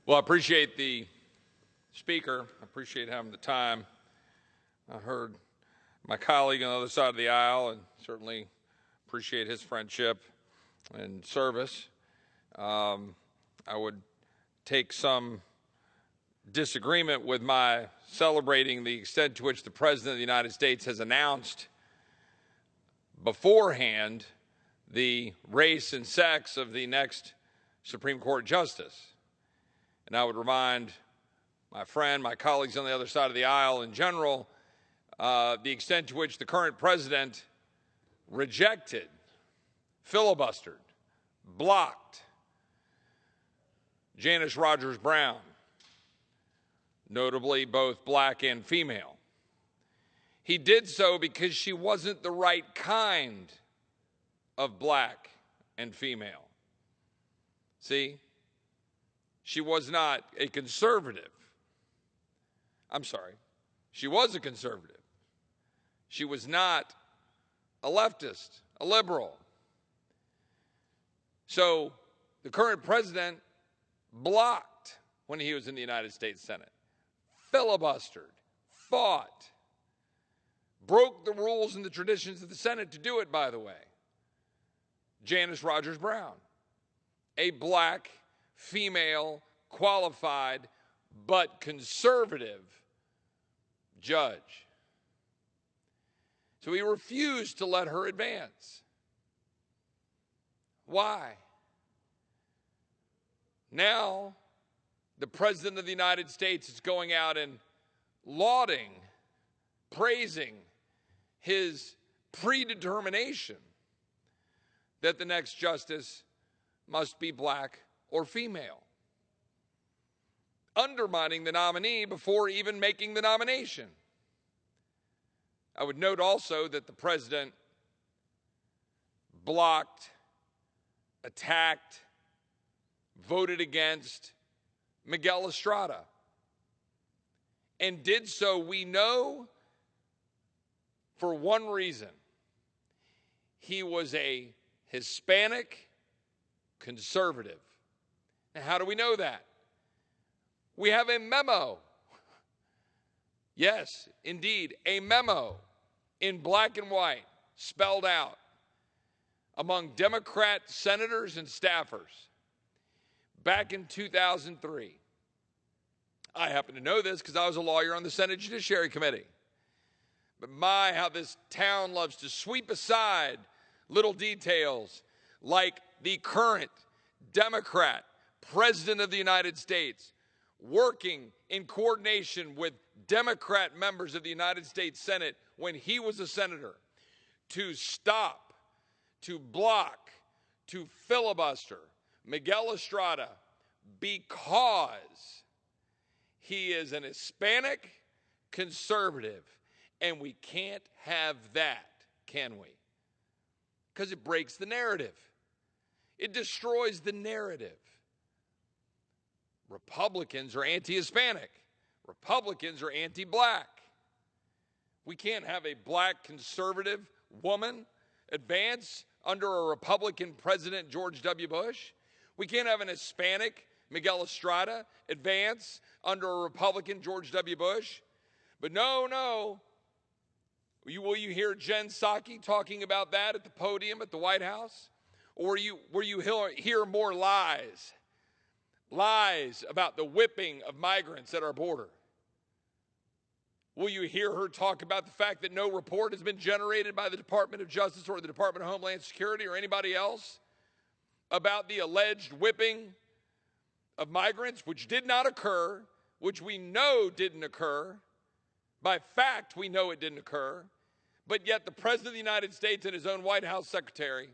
Well, I appreciate the speaker. I appreciate having the time. I heard my colleague on the other side of the aisle and certainly appreciate his friendship and service. I would take some disagreement with my celebrating the extent to which the President of the United States has announced beforehand the race and sex of the next Supreme Court justice. And I would remind my friend, my colleagues on the other side of the aisle in general, the extent to which the current president rejected, filibustered, blocked Janice Rogers Brown, notably both black and female. He did so because she wasn't the right kind of black and female. See? She was not a conservative. I'm sorry. She was a conservative. She was not a leftist, a liberal. So the current president blocked when he was in the United States Senate, filibustered, fought, broke the rules and the traditions of the Senate to do it, by the way. Janice Rogers Brown, a black, female, qualified, but conservative judge. So he refused to let her advance. Why? Now, the President of the United States is going out and lauding, praising his predetermination that the next justice must be black or female, undermining the nominee before even making the nomination. I would note also that the president blocked, attacked, voted against Miguel Estrada, and did so, we know, for one reason. He was a Hispanic conservative. Now, how do we know that? We have a memo. Yes, indeed, a memo in black and white, spelled out among Democrat senators and staffers back in 2003. I happen to know this because I was a lawyer on the Senate Judiciary Committee. But my, how this town loves to sweep aside little details like the current Democrat President of the United States working in coordination with Democrat members of the United States Senate when he was a senator to stop, to block, to filibuster Miguel Estrada because he is an Hispanic conservative, and we can't have that, can we? Because it breaks the narrative. It destroys the narrative. Republicans are anti-Hispanic. Republicans are anti-black. We can't have a black conservative woman advance under a Republican President, George W. Bush. We can't have an Hispanic, Miguel Estrada, advance under a Republican, George W. Bush. But no. Will you hear Jen Psaki talking about that at the podium at the White House? Or will you hear more lies? Lies about the whipping of migrants at our border? Will you hear her talk about the fact that no report has been generated by the Department of Justice or the Department of Homeland Security or anybody else about the alleged whipping of migrants, which did not occur, which we know didn't occur? By fact, we know it didn't occur. But yet the President of the United States and his own White House secretary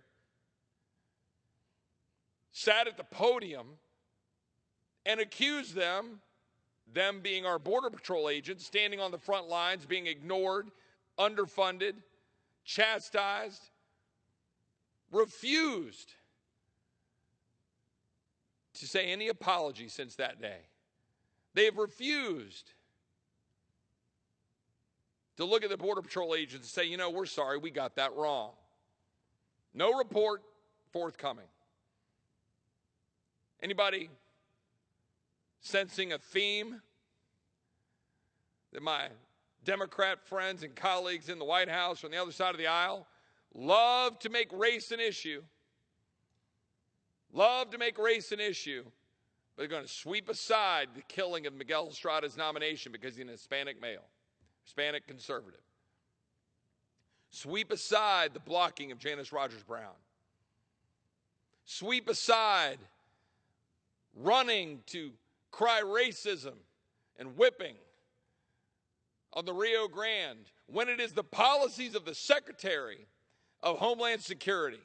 sat at the podium and accused them being our Border Patrol agents, standing on the front lines, being ignored, underfunded, chastised, refused to say any apology since that day. They have refused to look at the Border Patrol agents and say, we're sorry, we got that wrong. No report forthcoming. Anybody sensing a theme that my Democrat friends and colleagues in the White House or on the other side of the aisle love to make race an issue. Love to make race an issue. But they're going to sweep aside the killing of Miguel Estrada's nomination because he's an Hispanic male, Hispanic conservative. Sweep aside the blocking of Janice Rogers Brown. Sweep aside running to cry racism and whipping on the Rio Grande when it is the policies of the Secretary of Homeland Security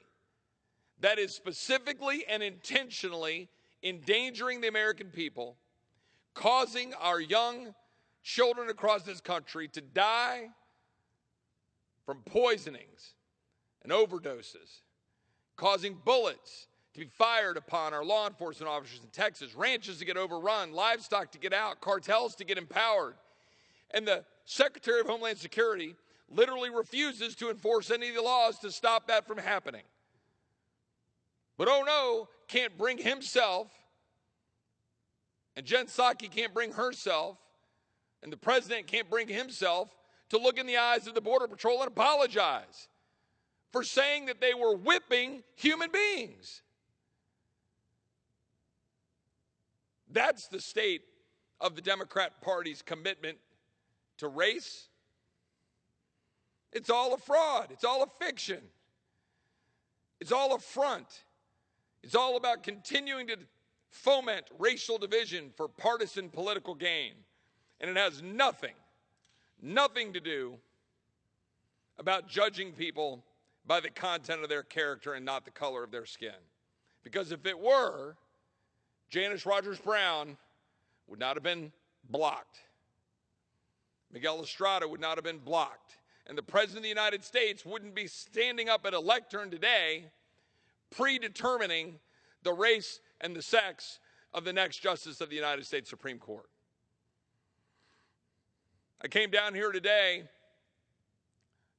that is specifically and intentionally endangering the American people, causing our young children across this country to die from poisonings and overdoses, causing bullets to be fired upon our law enforcement officers in Texas, ranches to get overrun, livestock to get out, cartels to get empowered. And the Secretary of Homeland Security literally refuses to enforce any of the laws to stop that from happening. But oh no, can't bring himself, and Jen Psaki can't bring herself, and the president can't bring himself to look in the eyes of the Border Patrol and apologize for saying that they were whipping human beings. That's the state of the Democrat Party's commitment to race. It's all a fraud. It's all a fiction. It's all a front. It's all about continuing to foment racial division for partisan political gain. And it has nothing to do about judging people by the content of their character and not the color of their skin. Because if it were, Janice Rogers Brown would not have been blocked. Miguel Estrada would not have been blocked. And the President of the United States wouldn't be standing up at a lectern today predetermining the race and the sex of the next Justice of the United States Supreme Court. I came down here today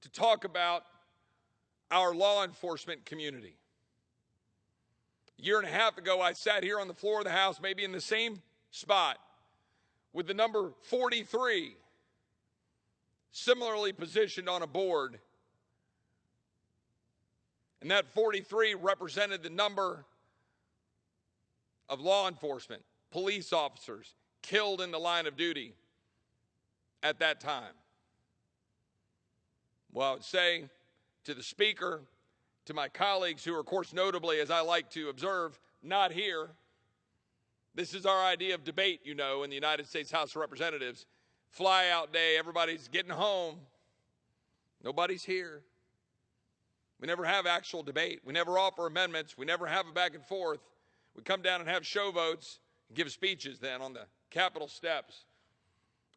to talk about our law enforcement community. A year and a half ago, I sat here on the floor of the House, maybe in the same spot, with the number 43 similarly positioned on a board. And that 43 represented the number of law enforcement, police officers killed in the line of duty at that time. Well, I would say to the Speaker, to my colleagues who are, of course, notably, as I like to observe, not here. This is our idea of debate, you know, in the United States House of Representatives. Fly out day, everybody's getting home. Nobody's here. We never have actual debate. We never offer amendments. We never have a back and forth. We come down and have show votes and give speeches then on the Capitol steps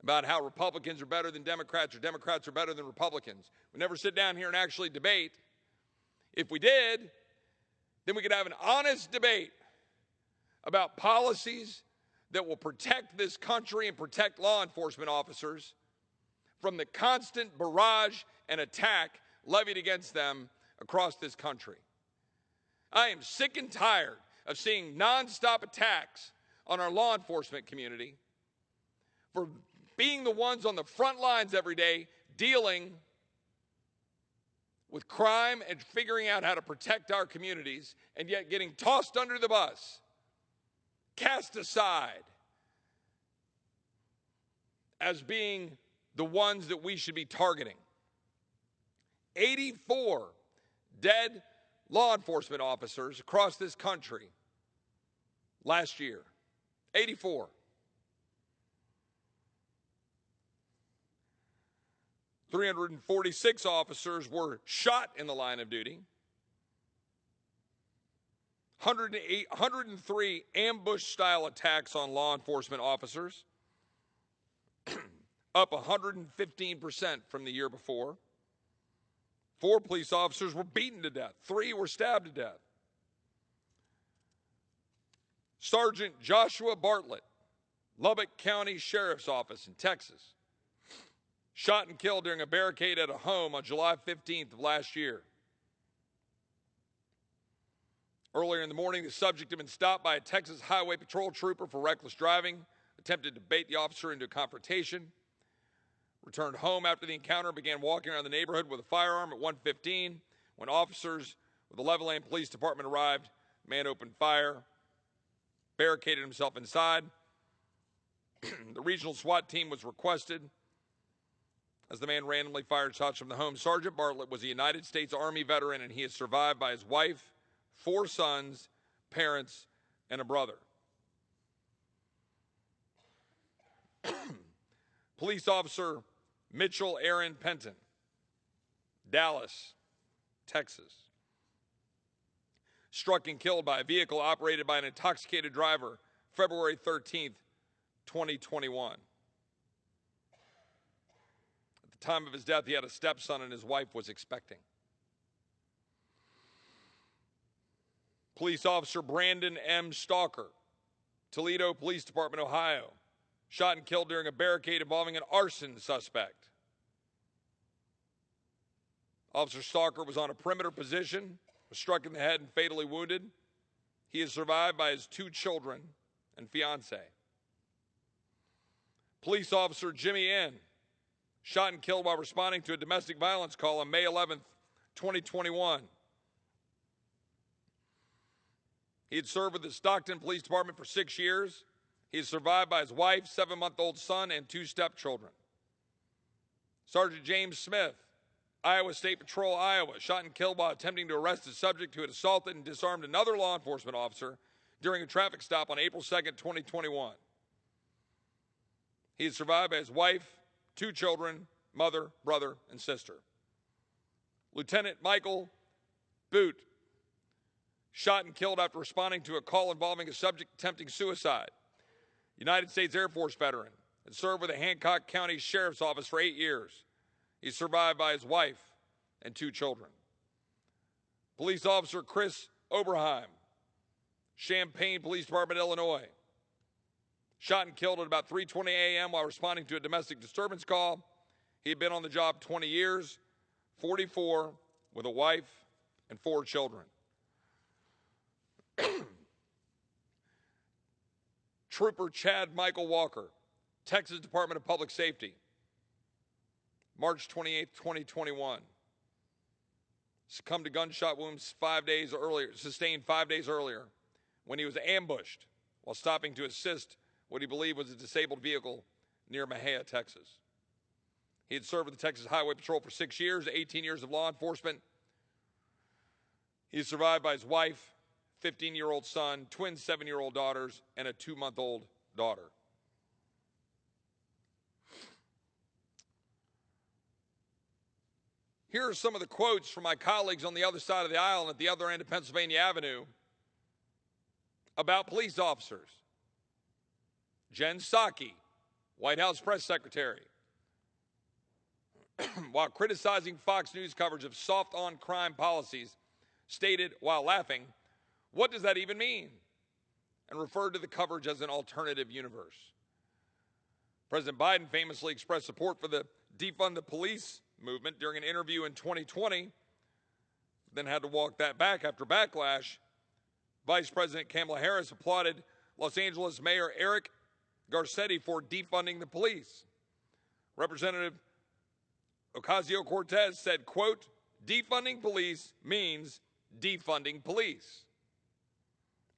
about how Republicans are better than Democrats or Democrats are better than Republicans. We never sit down here and actually debate. If we did, then we could have an honest debate about policies that will protect this country and protect law enforcement officers from the constant barrage and attack levied against them across this country. I am sick and tired of seeing nonstop attacks on our law enforcement community for being the ones on the front lines every day dealing with crime and figuring out how to protect our communities, and yet getting tossed under the bus, cast aside as being the ones that we should be targeting. 84 dead law enforcement officers across this country last year. 84. .346 officers were shot in the line of duty. 103 ambush-style attacks on law enforcement officers, up 115% from the year before. 4 police officers were beaten to death. 3 were stabbed to death. Sergeant Joshua Bartlett, Lubbock County Sheriff's Office in Texas, shot and killed during a barricade at a home on July 15th of last year. Earlier in the morning, the subject had been stopped by a Texas Highway Patrol trooper for reckless driving, attempted to bait the officer into a confrontation, returned home after the encounter, began walking around the neighborhood with a firearm at 1:15. When officers with the Levelland Police Department arrived, the man opened fire, barricaded himself inside. The regional SWAT team was requested as the man randomly fired shots from the home. Sergeant Bartlett was a United States Army veteran, and he is survived by his wife, 4 sons, parents, and a brother. Police Officer Mitchell Aaron Penton, Dallas, Texas, struck and killed by a vehicle operated by an intoxicated driver February 13th, 2021. At the time of his death, he had a stepson and his wife was expecting. Police Officer Brandon M. Stalker, Toledo Police Department, Ohio, shot and killed during a barricade involving an arson suspect. Officer Stalker was on a perimeter position, was struck in the head and fatally wounded. He is survived by his 2 children and fiance. Police Officer Jimmy N., shot and killed while responding to a domestic violence call on May 11th, 2021. He had served with the Stockton Police Department for 6 years. He is survived by his wife, 7-month-old son, and 2 stepchildren. Sergeant James Smith, Iowa State Patrol, Iowa, shot and killed while attempting to arrest a subject who had assaulted and disarmed another law enforcement officer during a traffic stop on April 2nd, 2021. He is survived by his wife, 2 children, mother, brother, and sister. Lieutenant Michael Boot, shot and killed after responding to a call involving a subject attempting suicide. United States Air Force veteran, and served with the Hancock County Sheriff's Office for 8 years. He's survived by his wife and 2 children. Police Officer Chris Oberheim, Champaign Police Department, Illinois, shot and killed at about 3:20 a.m. while responding to a domestic disturbance call. He had been on the job 20 years, 44, with a wife and 4 children. Trooper Chad Michael Walker, Texas Department of Public Safety, March 28, 2021. Succumbed to gunshot wounds sustained 5 days earlier when he was ambushed while stopping to assist what he believed was a disabled vehicle near Mejia, Texas. He had served with the Texas Highway Patrol for 6 years, 18 years of law enforcement. He is survived by his wife, 15-year-old son, twin 7-year-old daughters, and a 2-month-old daughter. Here are some of the quotes from my colleagues on the other side of the aisle and at the other end of Pennsylvania Avenue about police officers. Jen Psaki, White House press secretary, while criticizing Fox News coverage of soft-on-crime policies, stated while laughing, "What does that even mean?" and referred to the coverage as an alternative universe. President Biden famously expressed support for the defund the police movement during an interview in 2020, then had to walk that back after backlash. Vice President Kamala Harris applauded Los Angeles Mayor Eric Garcetti for defunding the police. Representative Ocasio-Cortez said, quote, "Defunding police means defunding police,"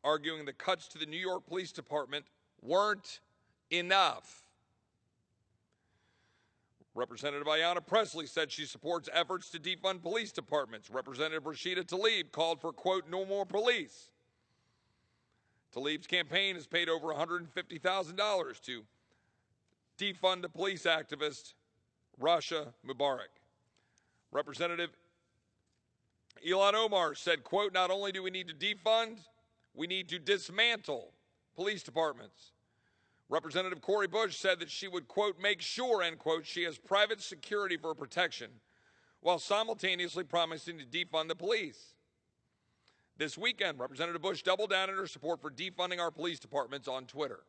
arguing the cuts to the New York Police Department weren't enough. Representative Ayanna Pressley said she supports efforts to defund police departments. Representative Rashida Tlaib called for, quote, "no more police." Tlaib's campaign has paid over $150,000 to defund the police activist Rasha Mubarak. Representative Ilhan Omar said, quote, "not only do we need to defund, we need to dismantle police departments." Representative Cori Bush said that she would, quote, "make sure," end quote, "she has private security for protection," while simultaneously promising to defund the police. This weekend, Representative Bush doubled down on her support for defunding our police departments on Twitter.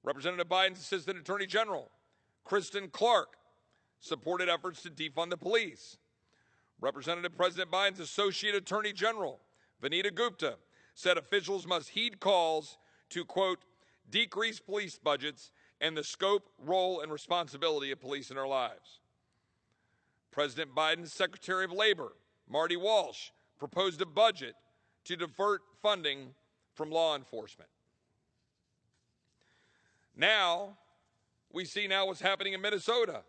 Representative Biden's Assistant Attorney General, Kristen Clark, supported efforts to defund the police. Representative President Biden's Associate Attorney General, Vanita Gupta, said officials must heed calls to, quote, decrease police budgets and the scope, role, and responsibility of police in our lives. President Biden's Secretary of Labor, Marty Walsh, proposed a budget to divert funding from law enforcement. Now, we see what's happening in Minnesota,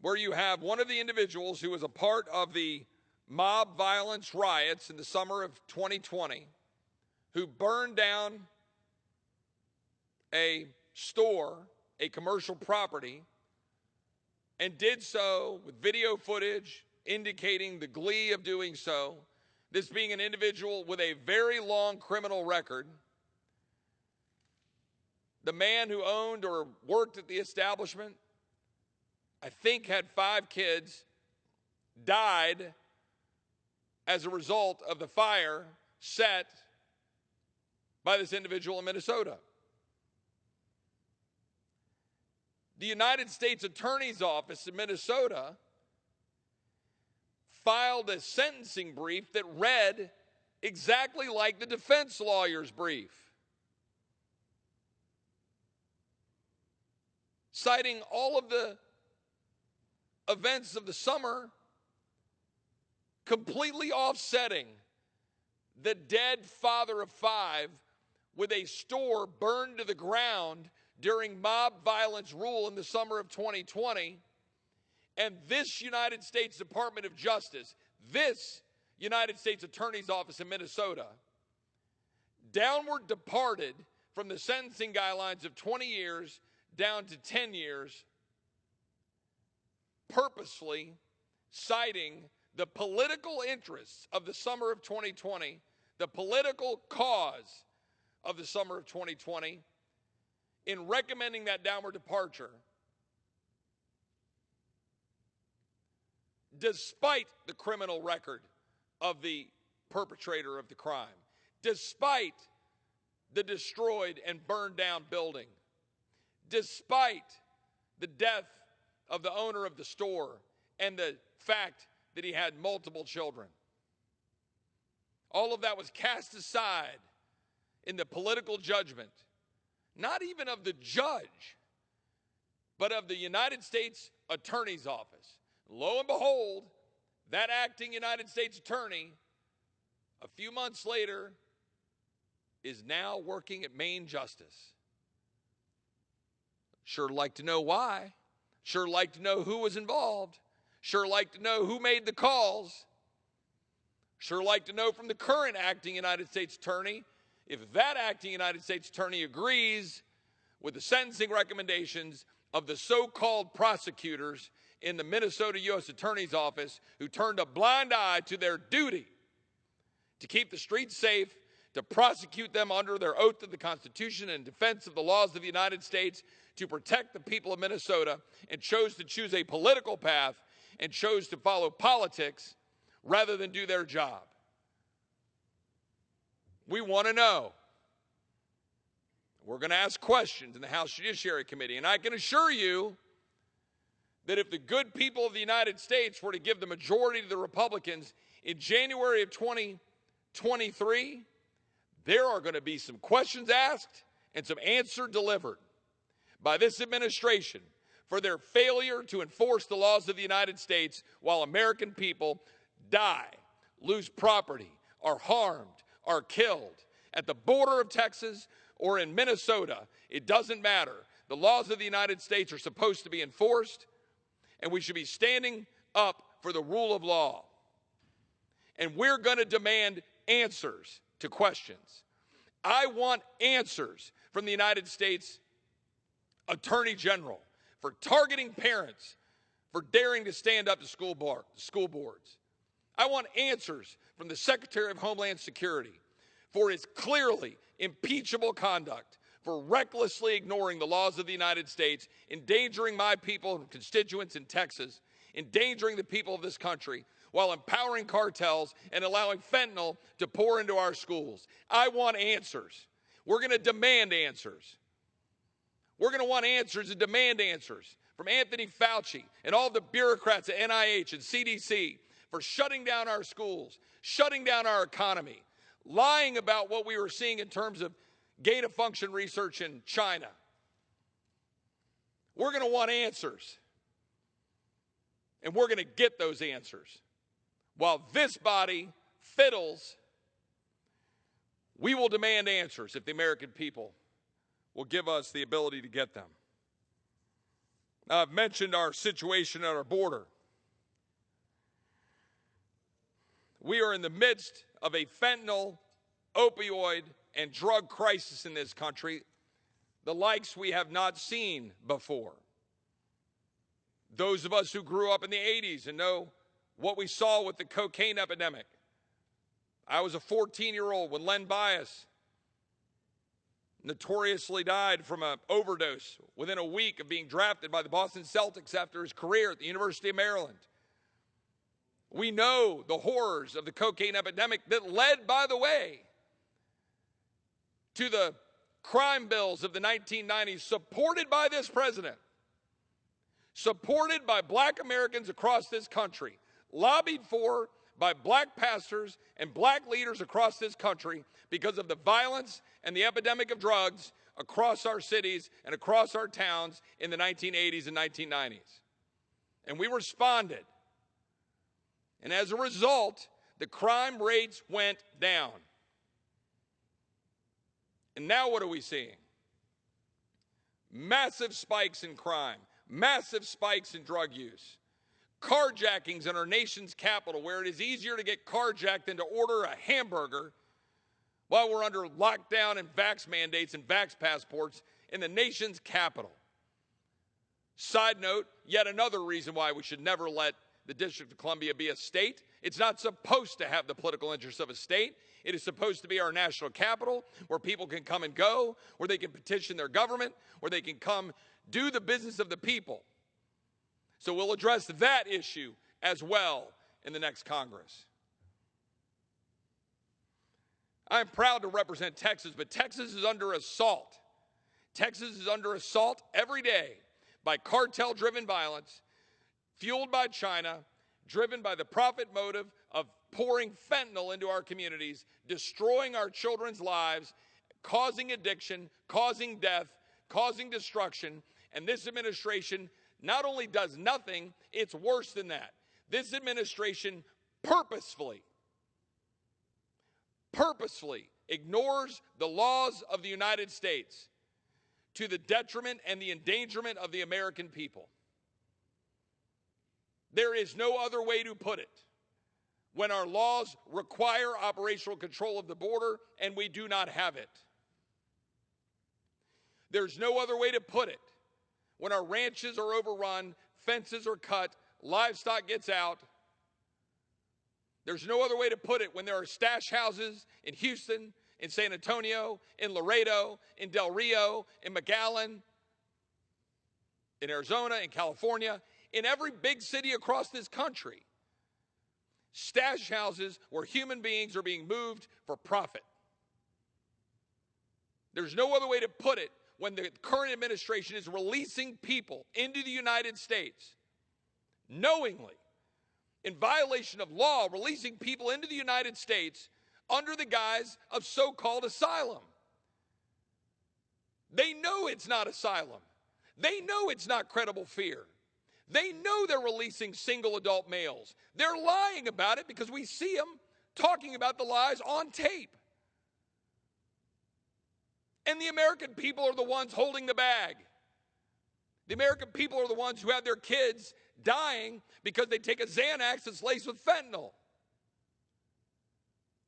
where you have one of the individuals who was a part of the mob violence riots in the summer of 2020, who burned down a store, a commercial property, and did so with video footage indicating the glee of doing so, this being an individual with a very long criminal record. The man who owned or worked at the establishment, I think had 5 kids, died as a result of the fire set by this individual in Minnesota. The United States Attorney's Office in Minnesota filed a sentencing brief that read exactly like the defense lawyer's brief, citing all of the events of the summer, completely offsetting the dead father of 5 with a store burned to the ground during mob violence rule in the summer of 2020. And this United States Department of Justice, this United States Attorney's Office in Minnesota, downward departed from the sentencing guidelines of 20 years down to 10 years, purposefully citing the political interests of the summer of 2020, the political cause of the summer of 2020, in recommending that downward departure, despite the criminal record of the perpetrator of the crime, despite the destroyed and burned down building, despite the death of the owner of the store and the fact that he had multiple children. All of that was cast aside in the political judgment, not even of the judge, but of the United States Attorney's Office. Lo and behold, that acting United States attorney, a few months later, is now working at Maine Justice. Sure like to know why. Sure like to know who was involved. Sure like to know who made the calls. Sure like to know from the current acting United States attorney if that acting United States attorney agrees with the sentencing recommendations of the so-called prosecutors in the Minnesota U.S. Attorney's Office who turned a blind eye to their duty to keep the streets safe, to prosecute them under their oath to the Constitution and defense of the laws of the United States, to protect the people of Minnesota, and chose to choose a political path and chose to follow politics rather than do their job. We want to know. We're going to ask questions in the House Judiciary Committee, and I can assure you that if the good people of the United States were to give the majority to the Republicans in January of 2023, there are going to be some questions asked and some answers delivered by this administration for their failure to enforce the laws of the United States while American people die, lose property, are harmed, are killed at the border of Texas or in Minnesota. It doesn't matter. The laws of the United States are supposed to be enforced, and we should be standing up for the rule of law. And we're going to demand answers to questions. I want answers from the United States Attorney General for targeting parents for daring to stand up to school boards. I want answers from the Secretary of Homeland Security for his clearly impeachable conduct, for recklessly ignoring the laws of the United States, endangering my people and constituents in Texas, endangering the people of this country, while empowering cartels and allowing fentanyl to pour into our schools. I want answers. We're going to demand answers. We're going to want answers and demand answers from Anthony Fauci and all the bureaucrats at NIH and CDC for shutting down our schools, shutting down our economy, lying about what we were seeing in terms of gain-of-function research in China. We're going to want answers. And we're going to get those answers. While this body fiddles, we will demand answers if the American people will give us the ability to get them. Now, I've mentioned our situation at our border. We are in the midst of a fentanyl, opioid, and drug crisis in this country, the likes we have not seen before. Those of us who grew up in the 80s and know what we saw with the cocaine epidemic. I was a 14-year-old when Len Bias notoriously died from an overdose within a week of being drafted by the Boston Celtics after his career at the University of Maryland. We know the horrors of the cocaine epidemic that led, by the way, to the crime bills of the 1990s, supported by this president, supported by black Americans across this country, lobbied for by black pastors and black leaders across this country because of the violence and the epidemic of drugs across our cities and across our towns in the 1980s and 1990s. And we responded. And as a result, the crime rates went down. And now what are we seeing? Massive spikes in crime, massive spikes in drug use, carjackings in our nation's capital, where it is easier to get carjacked than to order a hamburger while we're under lockdown and vax mandates and vax passports in the nation's capital. Side note, yet another reason why we should never let the District of Columbia be a state. It's not supposed to have the political interests of a state. It is supposed to be our national capital where people can come and go, where they can petition their government, where they can come do the business of the people. So we'll address that issue as well in the next Congress. I'm proud to represent Texas, but Texas is under assault. Texas is under assault every day by cartel-driven violence, fueled by China, driven by the profit motive of pouring fentanyl into our communities, destroying our children's lives, causing addiction, causing death, causing destruction. And this administration not only does nothing, it's worse than that. This administration purposefully ignores the laws of the United States to the detriment and the endangerment of the American people. There is no other way to put it. When our laws require operational control of the border and we do not have it. There's no other way to put it. When our ranches are overrun, fences are cut, livestock gets out. There's no other way to put it when there are stash houses in Houston, in San Antonio, in Laredo, in Del Rio, in McAllen, in Arizona, in California, in every big city across this country. Stash houses where human beings are being moved for profit. There's no other way to put it when the current administration is releasing people into the United States, knowingly, in violation of law, releasing people into the United States under the guise of so-called asylum. They know it's not asylum. They know it's not credible fear. They know they're releasing single adult males. They're lying about it because we see them talking about the lies on tape. And the American people are the ones holding the bag. The American people are the ones who have their kids dying because they take a Xanax that's laced with fentanyl.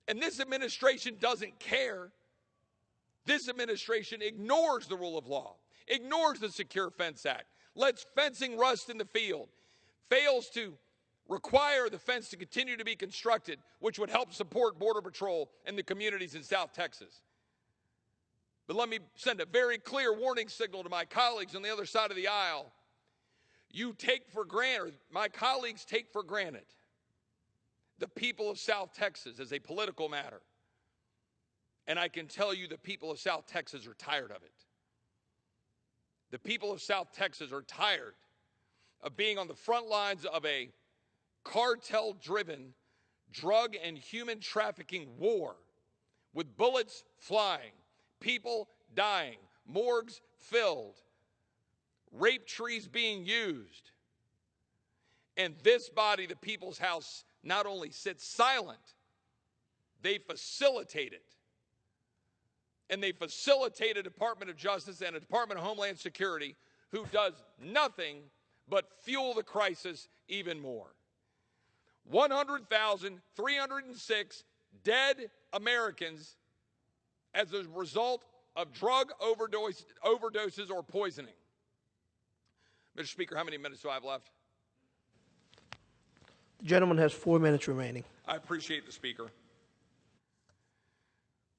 And this administration doesn't care. This administration ignores the rule of law, ignores the Secure Fence Act, lets fencing rust in the field, fails to require the fence to continue to be constructed, which would help support Border Patrol and the communities in South Texas. But let me send a very clear warning signal to my colleagues on the other side of the aisle. You take for granted, or my colleagues take for granted, the people of South Texas as a political matter. And I can tell you the people of South Texas are tired of it. The people of South Texas are tired of being on the front lines of a cartel-driven drug and human trafficking war with bullets flying, people dying, morgues filled, rape trees being used. And this body, the People's House, not only sits silent, they facilitate it. And they facilitate a Department of Justice and a Department of Homeland Security who does nothing but fuel the crisis even more. 100,306 dead Americans as a result of drug overdoses or poisoning. Mr. Speaker, how many minutes do I have left? The gentleman has 4 minutes remaining. I appreciate the Speaker.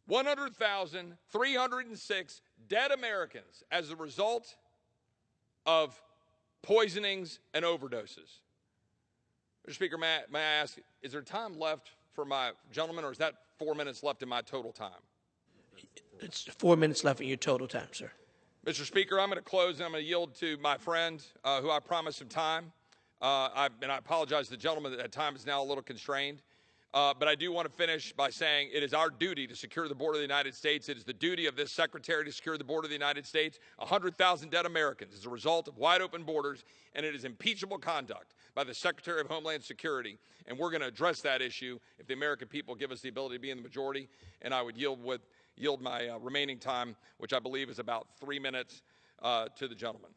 100,306 dead Americans as a result of poisonings and overdoses. Mr. Speaker, may I ask, is there time left for my gentleman, or is that 4 minutes left in my total time? It's 4 minutes left in your total time, sir. Mr. Speaker, I'm going to close and I'm going to yield to my friend who I promised some time. And I apologize to the gentleman that time is now a little constrained. But I do want to finish by saying it is our duty to secure the border of the United States. It is the duty of this secretary to secure the border of the United States. 100,000 dead Americans as a result of wide open borders, and it is impeachable conduct by the Secretary of Homeland Security. And we're going to address that issue if the American people give us the ability to be in the majority. And I would yield my remaining time, which I believe is about 3 minutes, to the gentleman.